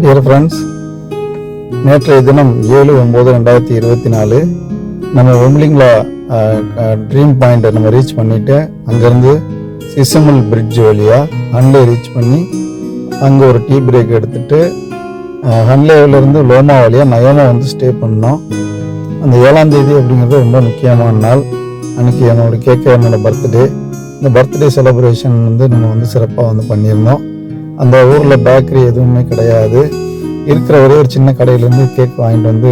Dear friends, நேற்றைய தினம் 7/9/2024 நம்ம வெம்லிங்கில் ட்ரீம் பாயிண்ட்டை நம்ம ரீச் பண்ணிவிட்டு அங்கேருந்து சிசமல் பிரிட்ஜ் வழியாக ஹன்லே ரீச் பண்ணி அங்கே ஒரு டீ பிரேக் எடுத்துகிட்டு ஹன்லேவிலேருந்து லோமா வழியாக நயோமா வந்து ஸ்டே பண்ணோம். அந்த 7ஆம் தேதி அப்படிங்கிறது ரொம்ப முக்கியமான நாள். அன்றைக்கி என்னோடய பர்த்டே. இந்த பர்த்டே செலிப்ரேஷன் வந்து நம்ம வந்து சிறப்பாக வந்து பண்ணியிருந்தோம். அந்த ஊரில் பேக்கரி எதுவுமே கிடையாது. இருக்கிற ஒரே ஒரு சின்ன கடையிலேருந்து கேக் வாங்கிட்டு வந்து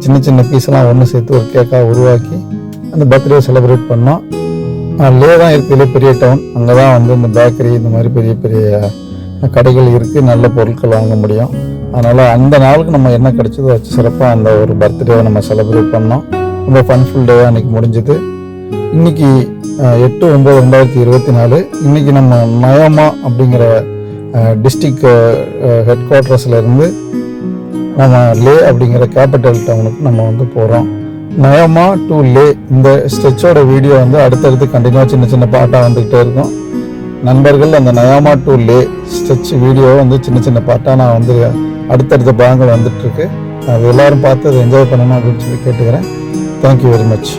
சின்ன சின்ன பீஸெல்லாம் ஒன்று சேர்த்து ஒரு கேக்காக உருவாக்கி அந்த பர்த்டே செலிப்ரேட் பண்ணோம். லே தான் இருக்கிறதுலே பெரிய டவுன். அங்கே தான் வந்து இந்த பேக்கரி இந்த மாதிரி பெரிய பெரிய கடைகள் இருக்குது, நல்ல பொருட்கள் வாங்க முடியும். அதனால் அந்த நாளுக்கு நம்ம என்ன கிடைச்சதோ வச்சு சிறப்பாக அந்த ஒரு பர்த்டேவை நம்ம செலிப்ரேட் பண்ணோம். ரொம்ப ஃபன்ஃபுல் டேவாக அன்றைக்கி முடிஞ்சுது. இன்றைக்கி 8/9/2024 இன்றைக்கி நம்ம நயோமா அப்படிங்கிற டிஸ்ட்ரிக்ட் ஹெட் குவார்ட்டர்ஸ்லேருந்து நம்ம லே அப்படிங்கிற கேபிட்டல் டவுனுக்கு நம்ம வந்து போகிறோம். நயோமா டு லே இந்த ஸ்ட்ரெச்சோட வீடியோ வந்து அடுத்தடுத்து கண்டினியூவாக சின்ன சின்ன பாட்டாக வந்துக்கிட்டே இருக்கும். நண்பர்கள், அந்த நயோமா டு லே ஸ்ட்ரெச் வீடியோ வந்து சின்ன சின்ன பாட்டாக நான் வந்து அடுத்தடுத்த பாகங்கள் வந்துட்டுருக்கு. அது எல்லோரும் பார்த்து அதை என்ஜாய் பண்ணணும் அப்படின்னு சொல்லி கேட்டுக்கிறேன். Thank you very much.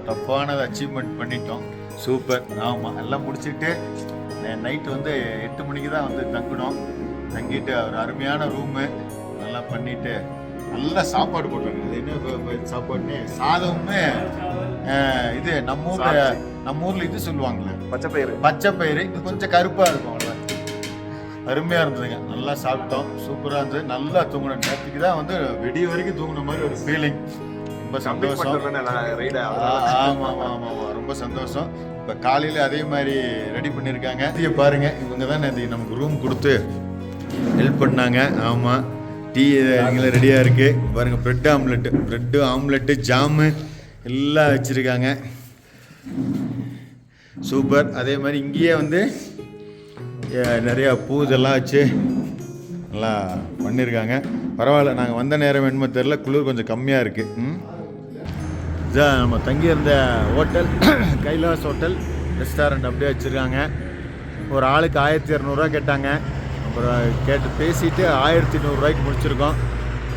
டஃப்பானதை அச்சீவ்மெண்ட் பண்ணிட்டோம். சூப்பர். ஆமாம், எல்லாம் முடிச்சுட்டு நைட்டு வந்து 8 மணிக்கு தான் வந்து தங்கிட்டு ஒரு அருமையான ரூமு நல்லா பண்ணிவிட்டு நல்லா சாப்பாடு போட்டாங்க. அது என்ன சாப்பாடுன்னு சாதமுமே இது நம்ம ஊரில் இது சொல்லுவாங்களே பச்சைப்பயிறு இது கொஞ்சம் கருப்பாக இருக்கும். அவ்வளோ அருமையாக இருந்ததுங்க. நல்லா சாப்பிட்டோம். சூப்பராக இருந்தது. நல்லா தூங்கணும். நேற்றுக்கு தான் வந்து விடிய வரைக்கும் தூங்கின மாதிரி ஒரு ஃபீலிங். ரொம்ப சந்தோஷம். ஆமாம், ரொம்ப சந்தோஷம். இப்போ காலையில் அதே மாதிரி ரெடி பண்ணியிருக்காங்க. இதை பாருங்க, இவங்க தான் நமக்கு ரூம் கொடுத்து ஹெல்ப் பண்ணாங்க. ஆமாம், டீ எங்களை ரெடியாக இருக்குது. பாருங்கள், ப்ரெட்டு ஆம்லெட்டு ஜாமு எல்லாம் வச்சுருக்காங்க. சூப்பர். அதே மாதிரி இங்கேயே வந்து நிறையா பூ இதெல்லாம் வச்சு நல்லா பண்ணியிருக்காங்க. பரவாயில்ல. நாங்கள் வந்த நேரம் என்னமோ தெரில, குளிர் கொஞ்சம் கம்மியாக இருக்குது. இதுதான் நம்ம தங்கியிருந்த ஹோட்டல், கைலாஸ் ஹோட்டல் ரெஸ்டாரண்ட் அப்படியே வச்சுருக்காங்க. ஒரு ஆளுக்கு 1200 கேட்டாங்க. அப்புறம் கேட்டு பேசிட்டு 1100 முடிச்சிருக்கோம்.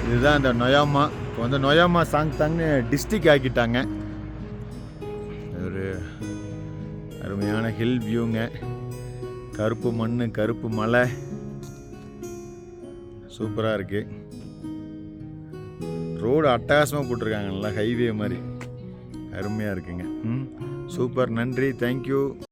இதுதான் இந்த நயோமா. இப்போ வந்து நயோமா சாங்தாங்னு டிஸ்ட்ரிக்ட் ஆக்கிட்டாங்க. ஒரு அருமையான ஹில் வியூங்க. கருப்பு மண், கருப்பு மலை, சூப்பராக இருக்குது. ரோடு அட்டகாசமாக போட்டிருக்காங்க. நல்லா ஹைவே மாதிரி அருமையாக இருக்குங்க. சூப்பர். நன்றி. தேங்க்யூ.